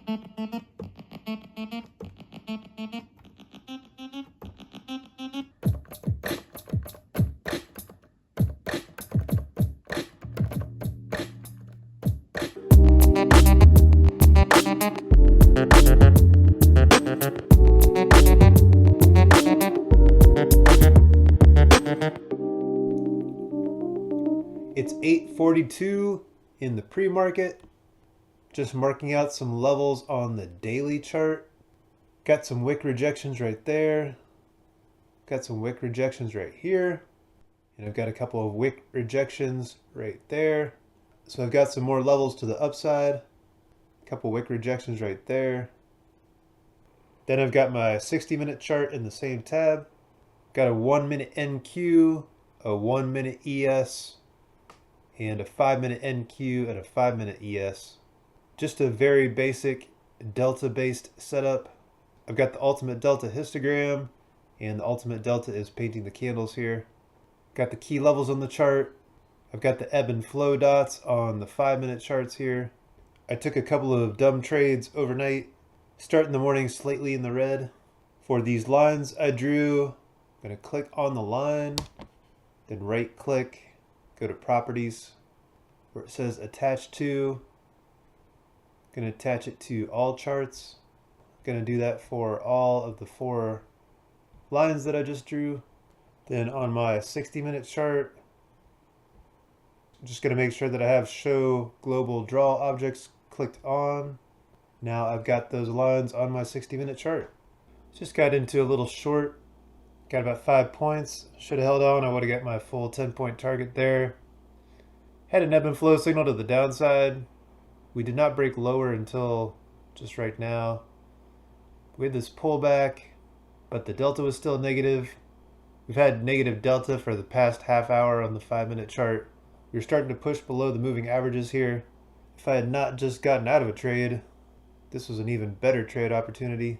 It's 8:42 in the pre-market. Just marking out some levels on the daily chart. Got some wick rejections right there. Got some wick rejections right here. And I've got a couple of wick rejections right there. So I've got some more levels to the upside. A couple wick rejections right there. Then I've got my 60-minute chart in the same tab. Got a 1-minute NQ, a 1-minute ES, and a 5-minute NQ and a 5-minute ES. Just a very basic delta-based setup. I've got the ultimate delta histogram, and the ultimate delta is painting the candles here. Got the key levels on the chart. I've got the ebb and flow dots on the 5-minute charts here. I took a couple of dumb trades overnight, starting the morning slightly in the red. For these lines I drew, I'm going to click on the line, then right click, go to properties, where it says attach to. I'm going to attach it to all charts. I'm going to do that for all of the 4 lines that I just drew. Then on my 60-minute chart, I'm just going to make sure that I have show global draw objects clicked on. Now I've got those lines on my 60-minute chart. Just got into a little short. Got about 5 points. Should have held on. I would have got my full 10-point target there. Had an ebb and flow signal to the downside. We did not break lower until just right now. We had this pullback, but the delta was still negative. We've had negative delta for the past half hour on the 5-minute chart. We were starting to push below the moving averages here. If I had not just gotten out of a trade, this was an even better trade opportunity.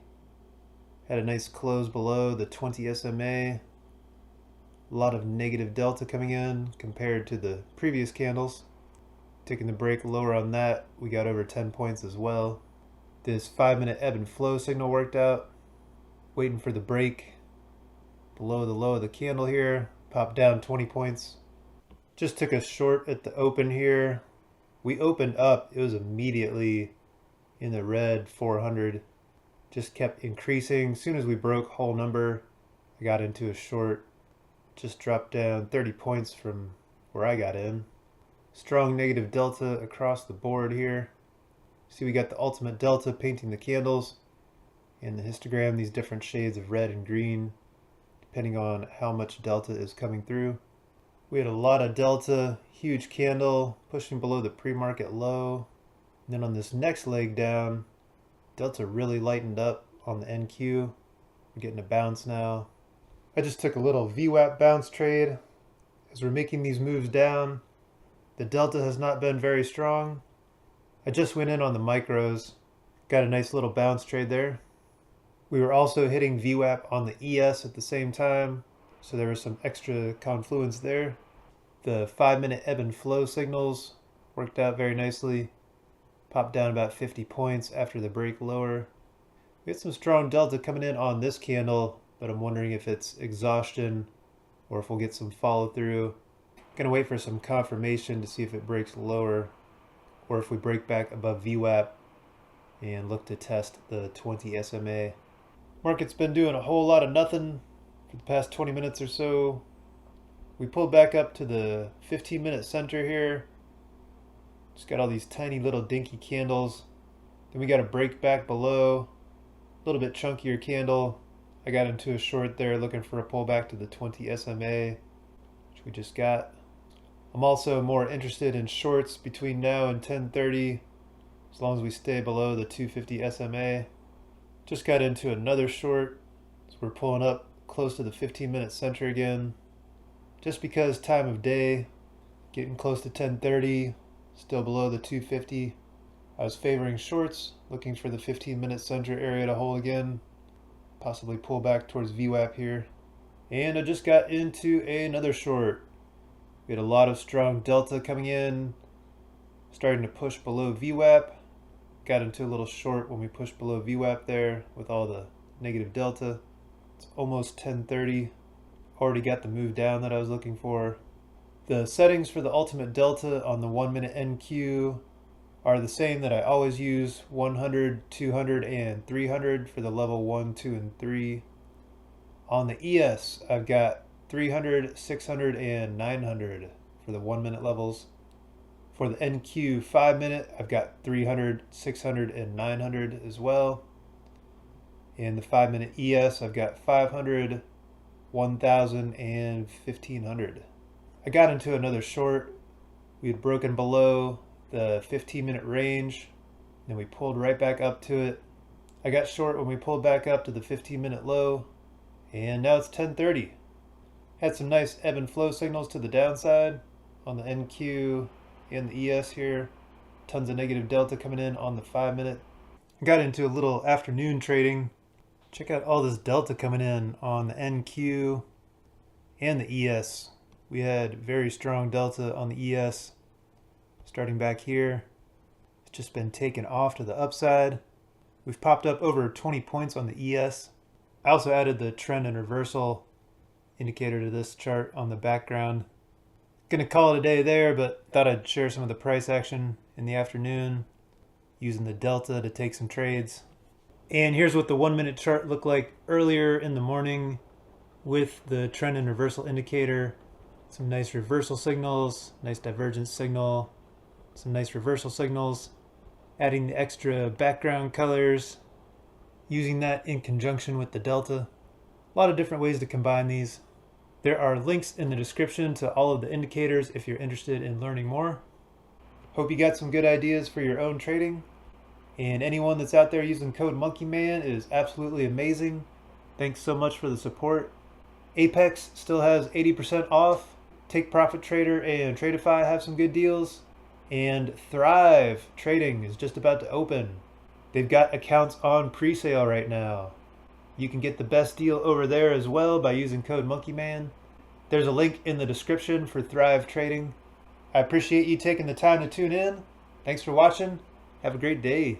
Had a nice close below the 20 SMA. A lot of negative delta coming in compared to the previous candles. Taking the break lower on that, we got over 10 points as well. This 5-minute ebb and flow signal worked out. Waiting for the break below the low of the candle here. Popped down 20 points. Just took a short at the open here. We opened up, it was immediately in the red 400. Just kept increasing. As soon as we broke whole number, I got into a short. Just dropped down 30 points from where I got in. Strong negative delta across the board here. See, we got the ultimate delta painting the candles, and the histogram, these different shades of red and green, depending on how much delta is coming through. We had a lot of delta, huge candle, pushing below the pre-market low. And then on this next leg down, delta really lightened up on the NQ. We're getting a bounce now. I just took a little VWAP bounce trade. As we're making these moves down, the delta has not been very strong. I just went in on the micros. Got a nice little bounce trade there. We were also hitting VWAP on the ES at the same time, so there was some extra confluence there. The 5-minute ebb and flow signals worked out very nicely. Popped down about 50 points after the break lower. We had some strong delta coming in on this candle, but I'm wondering if it's exhaustion or if we'll get some follow through. Gonna wait for some confirmation to see if it breaks lower or if we break back above VWAP and look to test the 20 SMA. Market's been doing a whole lot of nothing for the past 20 minutes or so. We pulled back up to the 15-minute center here. Just got all these tiny little dinky candles. Then we got a break back below. A little bit chunkier candle. I got into a short there looking for a pullback to the 20 SMA, which we just got. I'm also more interested in shorts between now and 10:30, as long as we stay below the 250 SMA. Just got into another short, so we're pulling up close to the 15-minute center again. Just because time of day, getting close to 10:30, still below the 250. I was favoring shorts, looking for the 15-minute center area to hold again, possibly pull back towards VWAP here. And I just got into another short. We had a lot of strong delta coming in, starting to push below VWAP. Got into a little short when we pushed below VWAP there with all the negative delta. It's almost 10:30. Already got the move down that I was looking for. The settings for the ultimate delta on the 1 minute NQ are the same that I always use: 100, 200, and 300 for the level 1, 2, and 3. On the ES, I've got 300, 600, and 900 for the 1 minute levels. For the NQ 5 minute, I've got 300, 600, and 900 as well. In the 5 minute ES, I've got 500, 1000, and 1500. I got into another short. We had broken below the 15-minute range, then we pulled right back up to it. I got short when we pulled back up to the 15-minute low, and now it's 10:30. Had some nice ebb and flow signals to the downside on the NQ and the ES here. Tons of negative delta coming in on the 5 minute. Got into a little afternoon trading. Check out all this delta coming in on the NQ and the ES. We had very strong delta on the ES. Starting back here, it's just been taken off to the upside. We've popped up over 20 points on the ES. I also added the trend and reversal indicator to this chart on the background. Gonna call it a day there, but thought I'd share some of the price action in the afternoon using the delta to take some trades. And here's what the 1 minute chart looked like earlier in the morning with the trend and reversal indicator. Some nice reversal signals, nice divergence signal, some nice reversal signals, adding the extra background colors, using that in conjunction with the delta. A lot of different ways to combine these. There are links in the description to all of the indicators if you're interested in learning more. Hope you got some good ideas for your own trading. And anyone that's out there using code MonkeyMan is absolutely amazing. Thanks so much for the support. Apex still has 80% off. Take Profit Trader and Tradeify have some good deals. And Thrive Trading is just about to open. They've got accounts on pre-sale right now. You can get the best deal over there as well by using code MonkeyMan. There's a link in the description for Thrive Trading. I appreciate you taking the time to tune in. Thanks for watching. Have a great day.